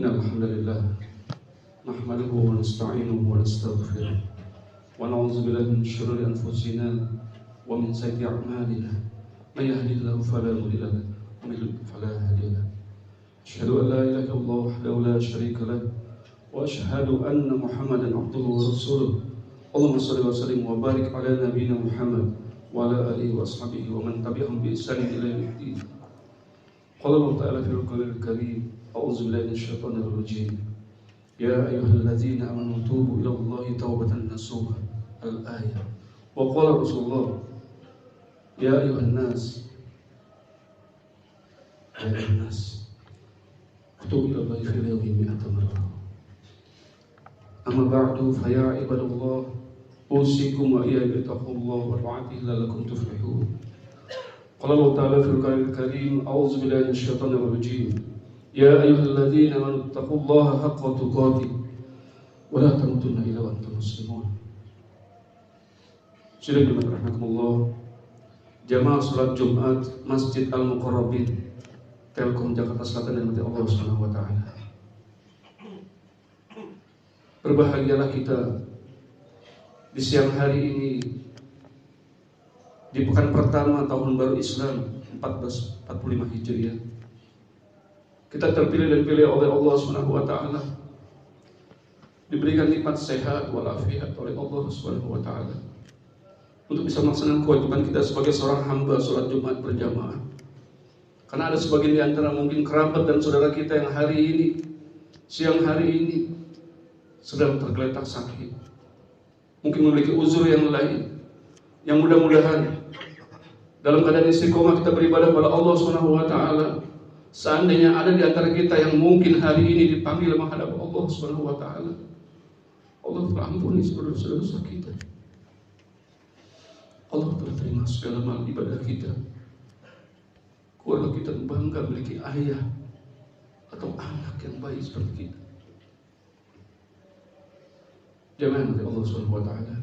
الحمد لله نحمده ونستعينه ونستغفره ونعوذ بالله من شرور أنفسنا ومن سيئات أعمالنا من يهده الله فلا مضل له ومن يضلل فلا هادي له أشهد أن لا إله إلا الله وحده لا شريك له وأشهد أن محمدا عبده ورسوله اللهم صل وسلم وبارك على نبينا محمد وعلى آله وأصحابه ومن تبعهم بإحسان إلى يوم الدين. قال الله تعالى في القرآن الكريم أعوذ بالله من الشيطان الرجيم يا أيها الذين آمنوا توبوا إلى الله توبة نصوحا الآية. وقال رسول الله يا أيها الناس توبوا إلى الله في اليوم 100 مرة. أما بعد فيا عباد الله أوصيكم وإياي بتقوى الله وطاعته لعلكم تفلحون. قال الله تعالى في القرآن الكريم أعوذ بالله من الشيطان الرجيم يا أيها الذين آمنوا اتقوا الله حق تقاته ولا تموتن إلا وأنتم مسلمون. Sudah dirahmatullah, jamaah salat Jumat Masjid Al-Muqarrabin Telkom Jakarta Selatan dan mati Allah Subhanahu wa taala. Berbahagialah kita di siang hari ini di pekan pertama tahun baru Islam 1445 Hijriah. Kita terpilih dan dipilih oleh Allah Subhanahu wa taala. Diberikan nikmat sehat walafiat oleh Allah Subhanahu wa taala untuk bisa melaksanakan kewajiban kita sebagai seorang hamba salat Jumat berjamaah. Karena ada sebagian di antara mungkin kerabat dan saudara kita yang hari ini, siang hari ini sedang tergeletak sakit. Mungkin memiliki uzur yang lain. Yang mudah-mudahan dalam keadaan istiqomah kita beribadah kepada Allah Subhanahu wa taala. Seandainya ada di antara kita yang mungkin hari ini dipanggil menghadap Allah Subhanahu wa taala, Allah telah ampuni segala dosa kita. Allah telah terima segala amal ibadah kita. Keluarga kita bangga memiliki ayah atau anak yang baik seperti kita. Jamaah Allah Subhanahu wa taala,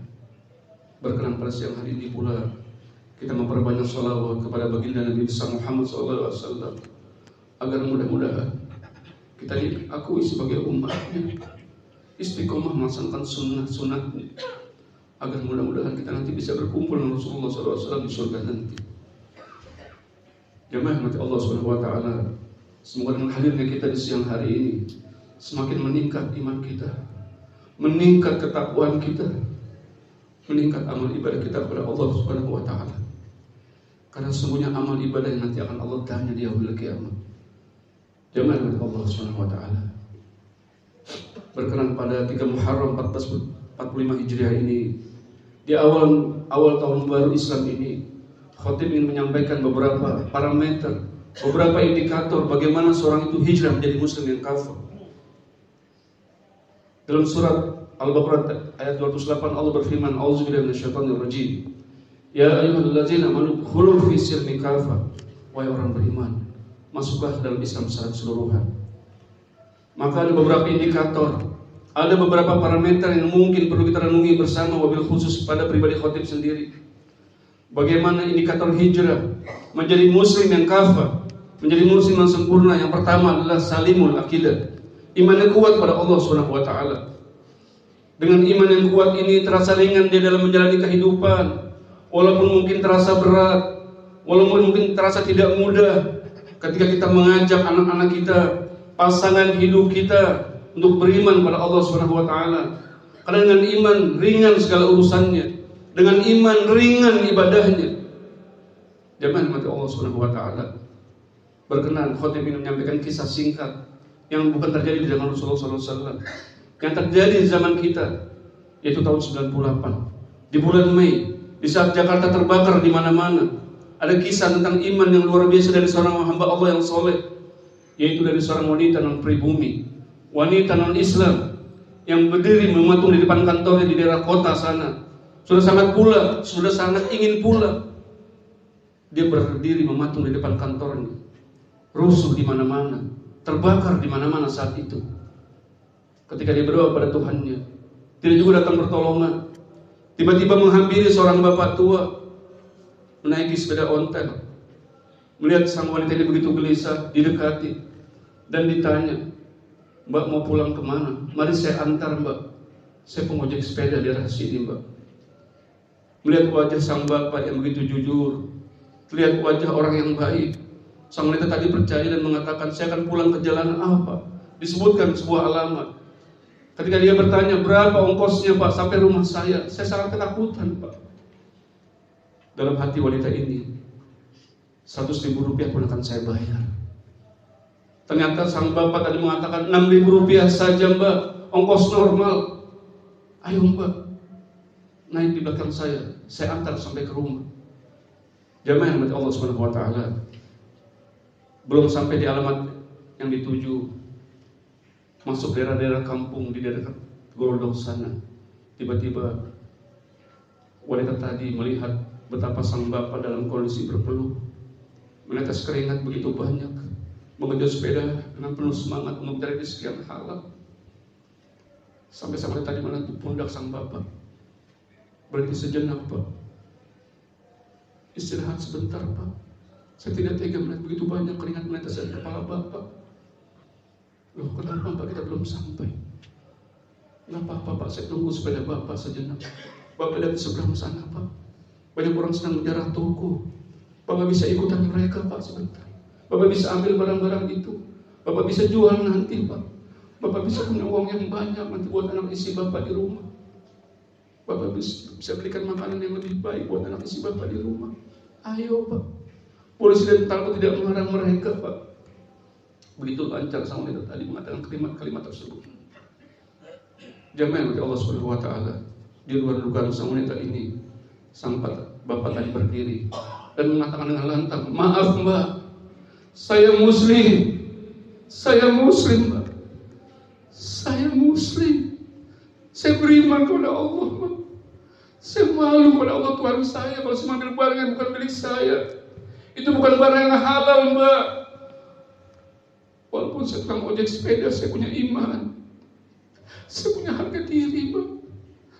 berkenan pada siang hari ini pula kita memperbanyak shalawat kepada baginda Nabi besar Muhammad SAW agar mudah-mudahan kita diakui sebagai umatnya, istiqomah melaksanakan sunnah-sunnahnya, agar mudah-mudahan kita nanti bisa berkumpul dengan Rasulullah SAW di surga nanti. Jamaah mati Allah Subhanahu wa taala, semoga dengan hadirnya kita di siang hari ini semakin meningkat iman kita, meningkat ketakwaan kita, meningkat amal ibadah kita kepada Allah Subhanahu wa taala. Karena sesungguhnya amal ibadah yang nanti akan Allah tanya di yaumil qiyamah. Jamaah Allah Subhanahu wa taala, berkenan pada 3 Muharram 1445 Hijriah ini, di awal tahun baru Islam ini, khatib ingin menyampaikan beberapa parameter, beberapa indikator bagaimana seorang itu hijrah menjadi muslim yang kafir. Dalam surat Al-Baqarah ayat 208 Allah berfirman, A'udzubillahi minasyaitonir rajim. Ya ayyuhallazina amanu udkhulu fi silmi kafah. Wahai orang beriman, masuklah dalam Islam secara keseluruhan. Maka ada beberapa indikator, ada beberapa parameter yang mungkin perlu kita renungi bersama, wabil khusus pada pribadi khatib sendiri. Bagaimana indikator hijrah menjadi muslim yang kafah, menjadi muslim yang sempurna? Yang pertama adalah salimul akidah, imannya kuat pada Allah Subhanahu wa taala. Dengan iman yang kuat ini terasa ringan dia dalam menjalani kehidupan, walaupun mungkin terasa berat, walaupun mungkin terasa tidak mudah ketika kita mengajak anak-anak kita, pasangan hidup kita untuk beriman pada Allah Subhanahu wa taala. Karena dengan iman ringan segala urusannya, dengan iman ringan ibadahnya. Jamaah mati Allah Subhanahu wa taala, berkenan khatib ini menyampaikan kisah singkat yang bukan terjadi di zaman Rasulullah SAW, yang terjadi di zaman kita, yaitu tahun 98 di bulan Mei, di saat Jakarta terbakar di mana-mana. Ada kisah tentang iman yang luar biasa dari seorang hamba Allah yang soleh, yaitu dari seorang wanita non pribumi, wanita non Islam yang berdiri mematung di depan kantornya di daerah kota sana. Sudah sangat ingin pulang. Dia berdiri mematung di depan kantornya, rusuh di mana-mana, terbakar di mana-mana saat itu. Ketika dia berdoa pada Tuhannya, tidak juga datang pertolongan. Tiba-tiba menghampiri seorang bapak tua menaiki sepeda ontel. Melihat sang wanita ini begitu gelisah, didekati dan ditanya, Mbak mau pulang kemana? Mari saya antar Mbak. Saya pengojek sepeda di daerah sini Mbak. Melihat wajah sang bapak yang begitu jujur, lihat wajah orang yang baik. Sang wanita tadi percaya dan mengatakan, saya akan pulang ke jalan apa? Disebutkan sebuah alamat. Ketika dia bertanya, berapa ongkosnya Pak sampai rumah saya sangat ketakutan Pak. Dalam hati wanita ini, 100.000 rupiah pun akan saya bayar. Ternyata sang bapak tadi mengatakan 6.000 rupiah saja Mbak, ongkos normal. Ayo Mbak, naik di belakang saya antar sampai ke rumah. Jamaah yang Allah Subhanahu wa taala. Belum sampai di alamat yang dituju, masuk daerah-daerah kampung di daerah Gorodok sana. Tiba-tiba wanita tadi melihat betapa sang bapak dalam kondisi berpeluh, menetes keringat begitu banyak, mengejar sepeda dengan penuh semangat untuk mencari rezeki yang halal. Sampai tadi menentu pundak sang bapak. Berhenti sejenak Pak, istirahat sebentar Pak. Saya tidak tega melihat begitu banyak keringat menetes dari kepala Bapak. Loh kenapa Pak kita belum sampai? Nggak apa-apa Pak, saya tunggu sepeda Bapak sejenak. Bapak lihat di seberang sana Pak, banyak orang sedang menjarah toko. Bapak bisa ikutan mereka Pak sebentar. Bapak bisa ambil barang-barang itu. Bapak bisa jual nanti Pak. Bapak bisa punya uang yang banyak nanti buat anak istri Bapak di rumah. Bapak bisa berikan makanan yang lebih baik buat anak istri Bapak di rumah. Ayo Pak. Polisi dan tentara tidak melarang mereka Pak. Begitu lancar sang wanita tadi mengatakan kalimat-kalimat tersebut. Jamaah Allah Subhanahu wa taala. Di luar dugaan sang wanita ini, sang bapak tadi berdiri dan mengatakan dengan lantang, maaf Mbak, saya muslim Mbak. Saya muslim. Saya beriman kepada Allah Mbak. Saya malu pada Allah Tuhan saya kalau saya ambil barang yang bukan milik saya. Itu bukan barang yang halal Mbak. Walaupun saya tukang ojek sepeda, saya punya iman. Saya punya harga diri Mbak.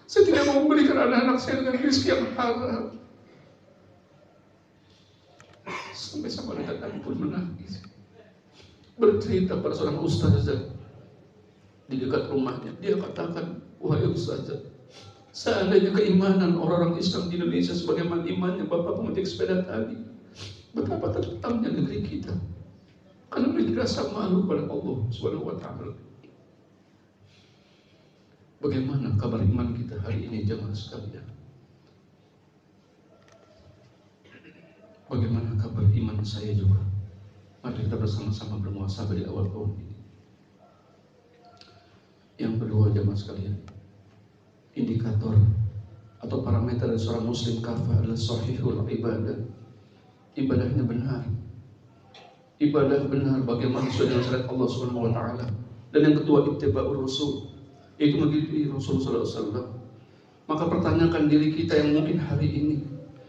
Saya tidak mau memberikan anak-anak saya dengan rezeki yang haram. Sampai wanita tadi pun menangis, bercerita pada seorang ustazah di dekat rumahnya. Dia katakan, wahai ustazah, seandainya keimanan orang-orang Islam di Indonesia sebagaimana imannya Bapak pengojek sepeda tadi, betapa tentamnya negeri kita. Karena memiliki rasa malu pada Allah Subhanahu wa taala. Bagaimana kabar iman kita hari ini jamaah sekalian? Bagaimana kabar iman saya juga? Mari kita bersama-sama bermuhasabah di awal tahun ini. Yang kedua jamaah sekalian, indikator atau parameter dari seorang muslim kafah adalah sahihul ibadah. Ibadahnya benar. Ibadah benar bagaimana sesuai dengan syariat Allah Subhanahu wa taala. Dan yang kedua ittiba'ur rasul, yaitu mengikuti Rasulullah SAW. Maka pertanyakan diri kita yang mungkin hari ini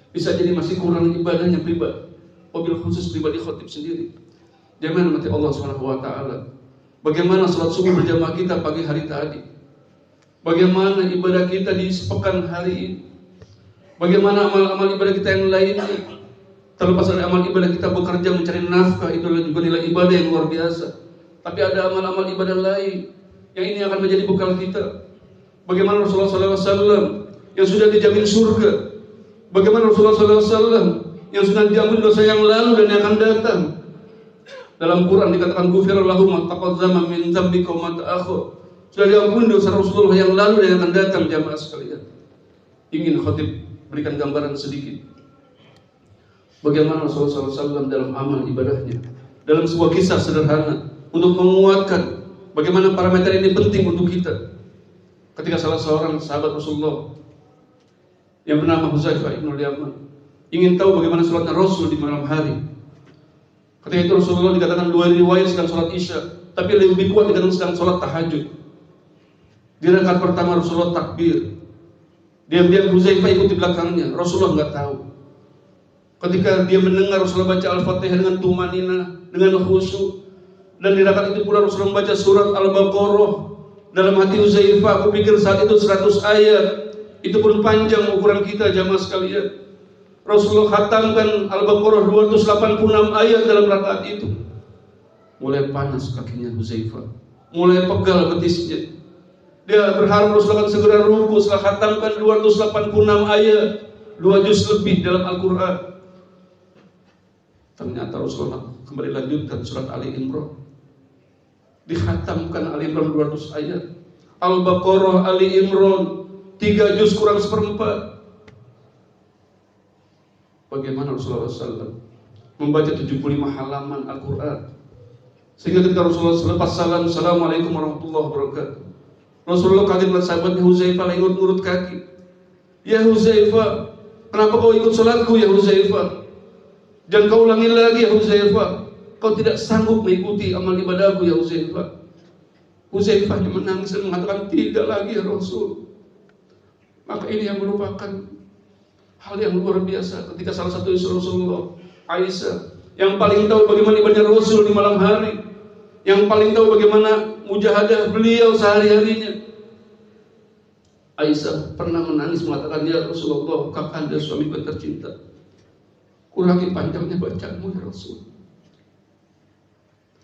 bisa jadi masih kurang ibadahnya pribadi, wabil khusus pribadi khotib sendiri. Jamaah mati Allah Subhanahu wa taala. Bagaimana salat subuh berjamaah kita pagi hari tadi? Bagaimana ibadah kita di sepekan hari ini? Bagaimana amal-amal ibadah kita yang lainnya? Terlepas dari amal ibadah kita bekerja mencari nafkah, itu juga nilai ibadah yang luar biasa. Tapi ada amal-amal ibadah lain yang ini akan menjadi bekal kita. Bagaimana Rasulullah SAW yang sudah dijamin surga? Bagaimana Rasulullah SAW yang sudah diampuni dosa yang lalu dan yang akan datang? Dalam Quran dikatakan ghufira lahum ma taqaddama min dzambika wa ma ta'akhkhar. Sudah diampuni dosa Rasulullah yang lalu dan yang akan datang jamaah sekalian. Ingin khatib berikan gambaran sedikit bagaimana Rasulullah SAW dalam amal ibadahnya, dalam sebuah kisah sederhana untuk menguatkan bagaimana parameter ini penting untuk kita. Ketika salah seorang sahabat Rasulullah yang bernama Huzaifah ibn al-Yaman ingin tahu bagaimana salatnya Rasul di malam hari. Ketika itu Rasulullah dikatakan dua riwayat sedang salat Isya, tapi lebih kuat dikatakan sedang salat tahajud. Di rakaat pertama Rasulullah takbir, diam-diam Huzaifah ikut di belakangnya. Rasulullah nggak tahu. Ketika dia mendengar Rasulullah baca Al-Fatihah dengan tumanina, dengan khusyuk, dan di rakaat itu pula Rasulullah membaca surat Al-Baqarah. Dalam hati Huzaifah, aku pikir saat itu 100 ayat. Itu pun panjang ukuran kita jamaah sekalian. Rasulullah khatamkan Al-Baqarah 286 ayat dalam rakaat itu. Mulai panas kakinya Huzaifah. mulai pegal betisnya. Dia berharap Rasulullah akan segera ruku setelah khatamkan 286 ayat, 2 juz lebih dalam Al-Quran. Ternyata Rasulullah kembali lanjutkan surat Ali Imran. Dikhatamkan Ali Imran 200 ayat. Al-Baqarah, Ali Imran 3 juz kurang seperempat. Bagaimana Rasulullah SAW membaca 75 halaman Al-Quran, sehingga ketika Rasulullah selepas salam, Assalamualaikum warahmatullahi wabarakatuh, Rasulullah kaget melihat sahabatnya Huzaifah ngurut kaki. Ya Huzaifah, kenapa kau ikut sholatku ya Huzaifah? Jangan kau ulangi lagi ya Huzaifah. Kau tidak sanggup mengikuti amal ibadahku ya Huzaifah. Huzaifah yang menangis dan mengatakan, tidak lagi ya Rasul. Maka ini yang merupakan hal yang luar biasa ketika salah satu istri Rasulullah, Aisyah, yang paling tahu bagaimana ibadah Rasul di malam hari, yang paling tahu bagaimana mujahadah beliau sehari-harinya, Aisyah pernah menangis mengatakan, ya Rasulullah, kakanda suamiku tercinta, kurangi panjangnya bacaanmu ya Rasul.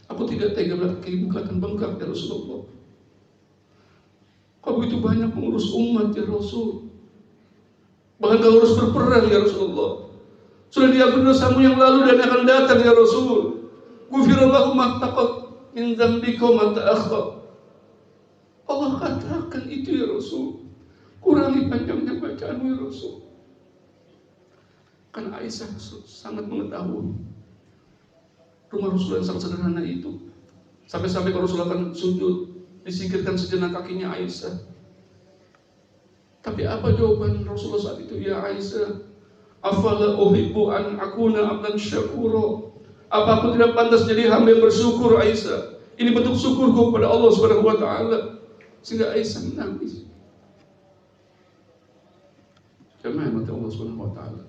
Aku tidak tega melihat ibu akan bengkak ya Rasulullah. Kau begitu banyak mengurus umat ya Rasul. Bahkan kau harus berperang ya Rasulullah. Sudah diampuni dosamu yang lalu dan akan datang ya Rasul. Ghufirallahu ma taqad min dzambika ma ta'akhkhar. Allah katakan itu ya Rasul. Kurangi panjangnya bacaanmu ya Rasul. Karena Aisyah sangat mengetahui rumah Rasulullah yang sangat sederhana itu. Sampai-sampai kalau Rasulullah akan sujud, disingkirkan sejenak kakinya Aisyah. Tapi apa jawaban Rasulullah saat itu? Ya Aisyah, afala uhibbu an akuna abdan syakura. Apa aku tidak pantas jadi hamba yang bersyukur Aisyah? Ini bentuk syukurku kepada Allah Subhanahu wa taala. Sehingga Aisyah menangis. Jemaah mati Allah Subhanahu wa taala.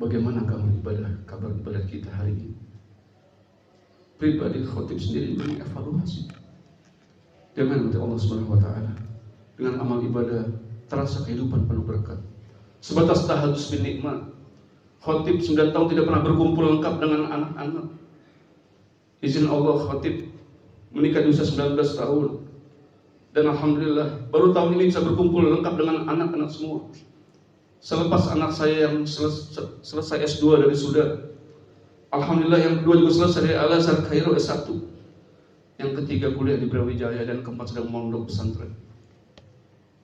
Bagaimana kabar ibadah kita hari ini? Pribadi khotib sendiri mengevaluasi. Jemaah mati Allah Subhanahu wa taala. Dengan amal ibadah terasa kehidupan penuh berkat. Sebatas tahadus bin nikmat. Khotib 9 tahun tidak pernah berkumpul lengkap dengan anak-anak. Izin Allah khotib menikah di usia 19 tahun. Dan alhamdulillah baru tahun ini bisa berkumpul lengkap dengan anak-anak semua. Selepas anak saya yang selesai S2 dari Sudan, alhamdulillah yang kedua juga selesai dari Al-Azhar Kairo S1, yang ketiga kuliah di Brawijaya, dan keempat sedang mondok pesantren.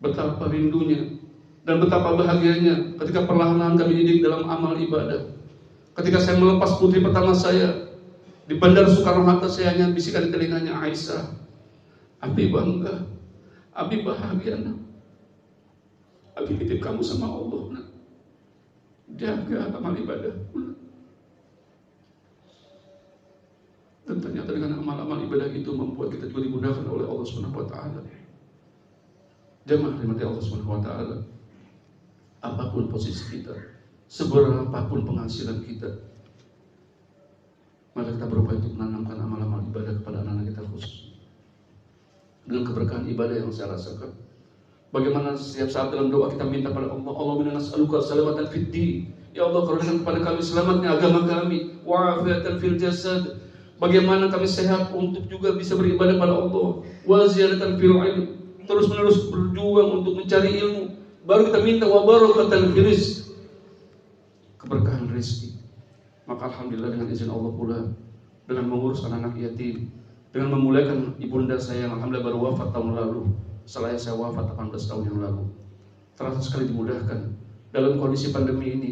Betapa rindunya dan betapa bahagianya ketika perlahan-lahan kami didik dalam amal ibadah. Ketika saya melepas putri pertama saya di Bandar Soekarno-Hatta, saya hanya bisikan di telinganya, Aisyah, Abi bangga, Abi bahagia, nak. Abi titip kamu sama Allah, nak. Jaga amal ibadah. Dan ternyata dengan amal-amal ibadah itu membuat kita juga dimudahkan oleh Allah Subhanahu wa taala. Jemaah rahmati Allah Subhanahu wa taala. Apapun posisi kita, seberapapun penghasilan kita, maka kita berupaya untuk menanamkan amal-amal ibadah kepada anak-anak kita khusus. Dengan keberkahan ibadah yang saya rasakan, bagaimana setiap saat dalam doa kita minta pada Allah, Allahumma nas'aluka salamatan fid din. Ya Allah, karuniakan kepada kami selamatnya agama kami, wa afiatan fil jasad. Bagaimana kami sehat untuk juga bisa beribadah pada Allah, wa ziyadatan fil ilm. Terus-menerus berjuang untuk mencari ilmu. Baru kita minta wa barakatan fil rizq, keberkahan rezeki. Maka alhamdulillah dengan izin Allah pula, dengan mengurus anak-anak yatim, dengan memuliakan ibunda saya yang alhamdulillah baru wafat tahun lalu, setelah saya wafat 18 tahun yang lalu, terasa sekali dimudahkan. Dalam kondisi pandemi ini,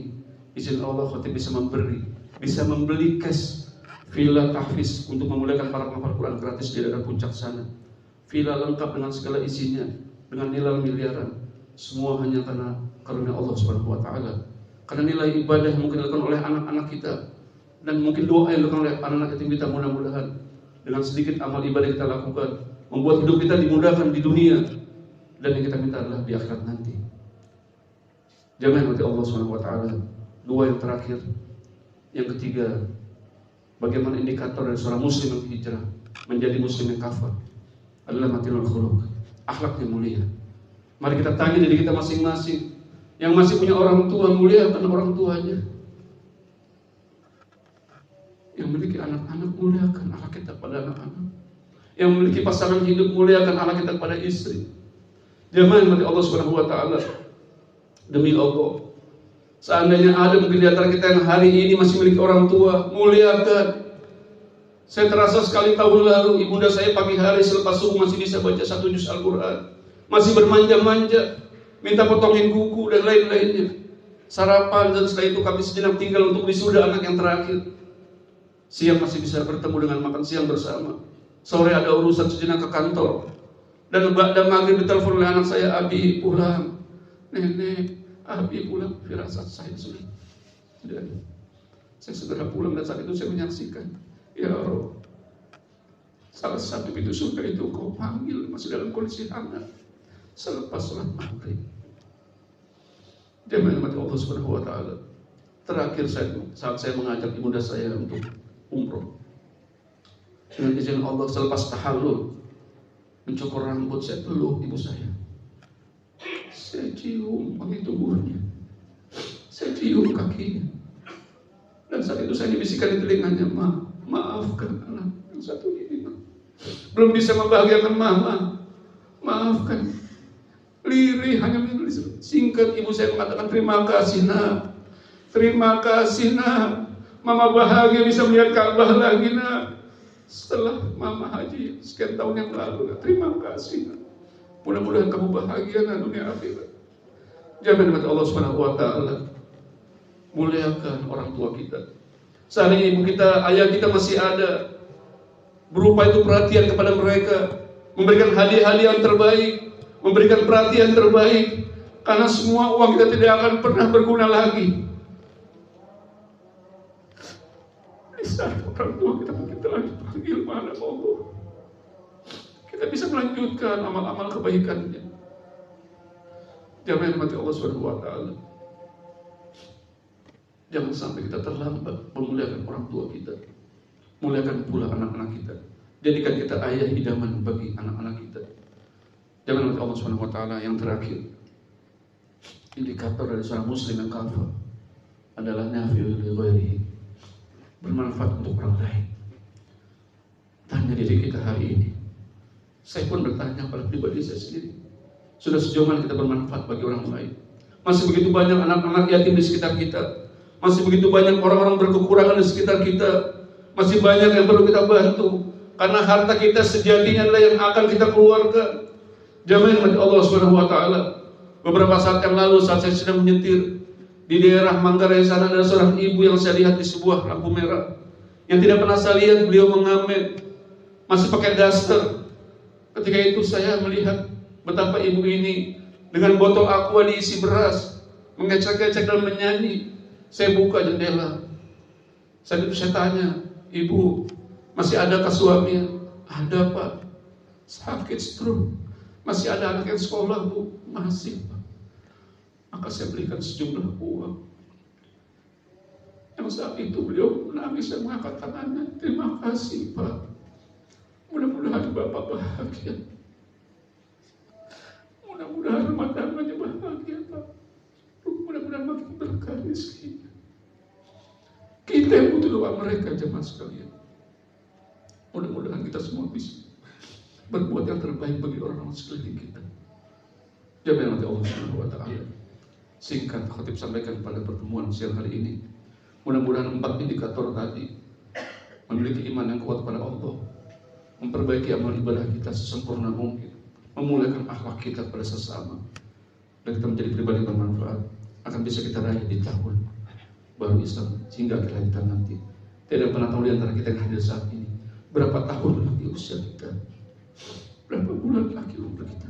izin Allah khotib bisa membeli cash villa tahfiz untuk memuliakan para penghafal Quran gratis di daerah puncak sana. Villa lengkap dengan segala isinya, dengan nilai miliaran. Semua hanya karena karunia Allah Subhanahu wa taala. Karena nilai ibadah yang mungkin dilakukan oleh anak-anak kita, dan mungkin doa yang dilakukan oleh anak-anak yatim kita, mudah-mudahan dengan sedikit amal ibadah kita lakukan membuat hidup kita dimudahkan di dunia, dan yang kita minta adalah di akhirat nanti. Jangan mati Allah Subhanahu wa taala. Dua yang terakhir. Yang ketiga, bagaimana indikator dari seorang muslim yang hijrah menjadi muslim yang kafah adalah matinul khuluq, akhlaknya mulia. Mari kita tanya diri kita masing-masing. Yang masih punya orang tua, muliakan orang tuanya. Yang memiliki anak-anak, muliakan akhlak kita pada anak-anak. Yang memiliki pasangan hidup, muliakan anak kita kepada istri. Jamaah mati Allah Subhanahu wa taala. Demi Allah, seandainya ada mungkin di antara kita yang hari ini masih memiliki orang tua, muliakan. Saya terasa sekali tahun lalu ibunda saya pagi hari selepas subuh masih bisa baca 1 juz Al-Quran, masih bermanja-manja, minta potongin kuku dan lain-lainnya. Sarapan dan setelah itu kami sejenak tinggal untuk wisuda anak yang terakhir. Siang masih bisa bertemu dengan makan siang bersama. Sore ada urusan sejenak ke kantor. Dan maghrib ditelepon oleh anak saya, Abi pulang. Nenek, Abi pulang. Firasat saya sudah tidak ada. Saya segera pulang dan saat itu saya menyaksikan, ya Rob, salah satu pintu surga itu kau panggil masih dalam kondisi hangat selepas sholat maghrib. Jemaah mati Allah Subhanahu wa taala. Terakhir saat saya mengajak ibunda saya untuk umroh, dengan izin Allah selepas tahallul, mencukur rambut, saya peluk ibu saya. Saya cium wangi tubuhnya, saya cium kakinya. Dan saat itu saya dibisikkan di telinganya, maafkan anak yang satu ini, Ma. Belum bisa membahagiakan Mama, maafkan. Lirih hanya menulis. Singkat ibu saya mengatakan, terima kasih nak, terima kasih nak. Mama bahagia bisa melihat Ka'bah lagi nak. Setelah Mama haji sekian tahun yang lalu, nak. Terima kasih nak. Mudah-mudahan kamu bahagia nak dunia akhirat. Jamin mati Allah Subhanahu wa taala. Muliakan orang tua kita. Seandainya ibu kita, ayah kita masih ada, berupa itu perhatian kepada mereka, memberikan hadiah-hadiah yang terbaik, memberikan perhatian terbaik, karena semua uang kita tidak akan pernah berguna lagi. Di saat orang tua kita mungkin telah dipanggil menghadap Allah, kita bisa melanjutkan amal-amal kebaikannya. Jangan mati Allah Subhanahu wa taala. Jangan sampai kita terlambat memuliakan orang tua kita. Muliakan pula anak-anak kita. Jadikan kita ayah idaman bagi anak-anak kita. Jangan lupa Allah Subhanahu wa taala. Yang terakhir, indikator dari seorang muslim yang kafir adalah nafi'ul li ghairihi, bermanfaat untuk orang lain. Tanya diri kita hari ini. Saya pun bertanya pada pribadi saya sendiri. Sudah sejauh mana kita bermanfaat bagi orang lain? Masih begitu banyak anak-anak yatim di sekitar kita. Masih begitu banyak orang-orang berkekurangan di sekitar kita. Masih banyak yang perlu kita bantu. Karena harta kita sejatinya adalah yang akan kita keluarkan. Jamaah mati Allah Subhanahu wa taala. Beberapa saat yang lalu saat saya sedang menyetir di daerah Manggarai sana, ada seorang ibu yang saya lihat di sebuah lampu merah. Yang tidak pernah saya lihat beliau mengamen, masih pakai daster. Ketika itu saya melihat betapa ibu ini dengan botol aqua diisi beras, mengecek-ngecek dan menyanyi. Saya buka jendela. Saat itu saya tanya, Ibu, masih adakah suaminya? Ada Pak. Sakit stroke. Masih ada anak yang sekolah Bu? Masih Pak. Maka saya berikan sejumlah uang. Yang saat itu beliau menangis dan mengangkat tangannya. Terima kasih Pak. Mudah-mudahan Bapak bahagia. Mudah-mudahan rumah tangganya bahagia Pak. Mudah-mudahan makin berkah rezekinya. Kita yang butuh doa mereka jemaah sekalian. Mudah-mudahan kita semua bisa berbuat yang terbaik bagi orang-orang sekeliling kita. Jamaah nanti Allah Subhanahu wa taala. Singkat khatib sampaikan pada pertemuan siang hari ini. Mudah-mudahan 4 indikator tadi, memiliki iman yang kuat pada Allah, memperbaiki amal ibadah kita sesempurna mungkin, memuliakan akhlak kita pada sesama, dan kita menjadi pribadi bermanfaat, akan bisa kita raih di tahun baru Islam hingga akhir hayat kita nanti. Tidak pernah tahu di antara kita yang hadir saat ini berapa tahun lagi usia kita, berapa bulan lagi umur kita.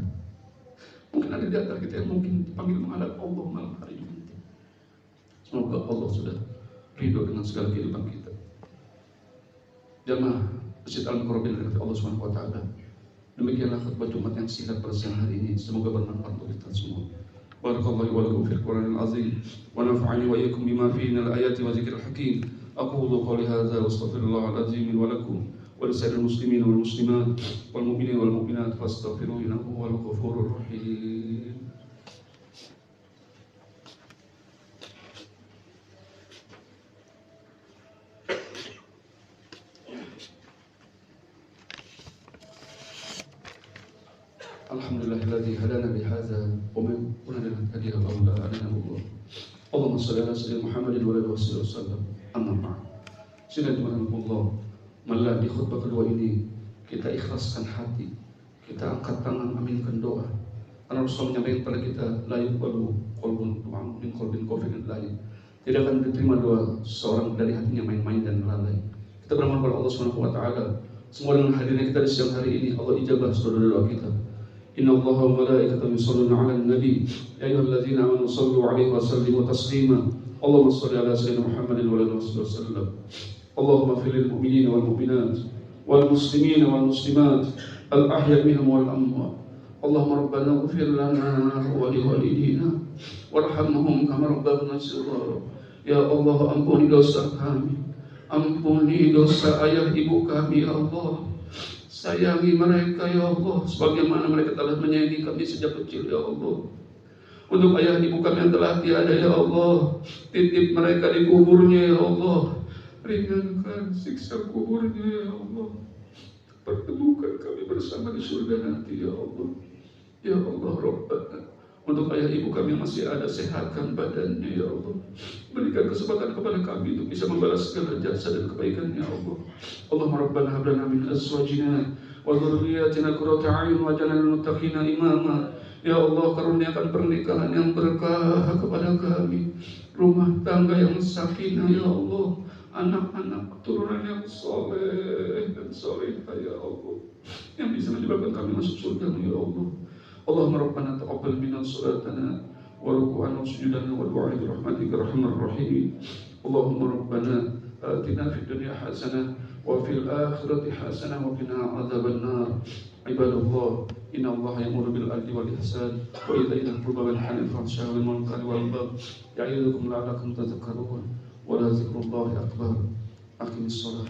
Mungkin ada di antara kita yang mungkin dipanggil menghadap Allah malam hari ini nanti. Semoga Allah sudah ridho dengan segala kehidupan kita. Jamaah Masjid Al-Mukarramin dari Allah Subhanahu wa taala. Demikianlah khutbah Jumat yang singkat pada siang hari ini. Semoga bermanfaat untuk kita semua. Barakallahu wa lakum fil Qur'anil azim wa nafa'ani wa iyyakum bima fihi minal ayati wa dzikril hakim. Aqulu qawli hadza wa astaghfirullahal azim wa lakum wa lisa'iril muslimin wal muslimat wal mu'minin wal mu'minat fastaghfiruhu innahu huwal ghafurur rahim. Alhamdulillahilladzi hadana lihadza wa ma kunna linahtadiya laula an hadana Allah. Allahumma shalli ala sayyidina Muhammadin wa ala alihi wasallam. Amma ba'd. Bismillahirrahmanirrahim. Malah di khutbah kedua ini kita ikhlaskan hati, kita angkat tangan, aminkan doa. Karena Rasul menyampaikan kepada kita, la yuqbalu qalbun min qalbin ghafilin lain. Tidak akan diterima doa seorang dari hatinya main-main dan lalai. Kita bermohon kepada Allah Subhanahu wa taala, semoga dengan hadirnya kita di siang hari ini Allah ijabah doa kita. Inna Allaha wa malaikatahu yusholluna 'alan nabi, ya ayyuhalladzina amanu shallu 'alaihi wa sallimu taslima. Allahumma shalli ala sayyidina Muhammadin wa ala alihi wasallam. Allahumma ighfir lil mu'minina wal mu'minat wal muslimina wal muslimat al ahya' minhum wal amwat. Allahumma rabbana ighfir lana wa li walidina warhamhum kama rabbana shighara. Ya Allah, ampuni dosa kami, ampuni dosa ayah ibu kami ya Allah. Sayangi mereka ya Allah sebagaimana mereka telah menyayangi kami sejak kecil ya Allah. Untuk ayah ibu kami yang telah tiada ya Allah, titip mereka di kuburnya ya Allah, ringankan siksa kuburnya ya Allah, pertemukan kami bersama di surga nanti ya Allah. Ya Allah Rabbana, untuk ayah ibu kami yang masih ada, sehatkan badannya ya Allah, berikan kesempatan kepada kami untuk bisa membalas segala jasa dan kebaikannya ya Allah. Allahumma Rabbana hab lana min azwajina wa dhurriyyatina qurrata a'yun waj'alna lil muttaqina imama. Ya Allah, karuniakan pernikahan yang berkah kepada kami, rumah tangga yang sakinah ya Allah, anak-anak keturunan yang soleh dan solehah ya Allah, yang bisa menyebabkan kami masuk surga ya Allah. Allahumma Rabbana taqabbal minna salatana wa ruku'ana wa sujudana wa du'a bi rahmatika arhamar rahimin. Allahumma Rabbana atina fid dunya hasanah wa fil akhirati hasanah wa qina adzaban nar. Ibadallah, inna Allah ya'muru bil adli wal ihsan wa ita'i dzil qurba wal hanif wal fahsya'i wal munkari wal baghi ya'idukum la'allakum tadhakkarun wa la dzikrullahi akbar. Aqimis shalah.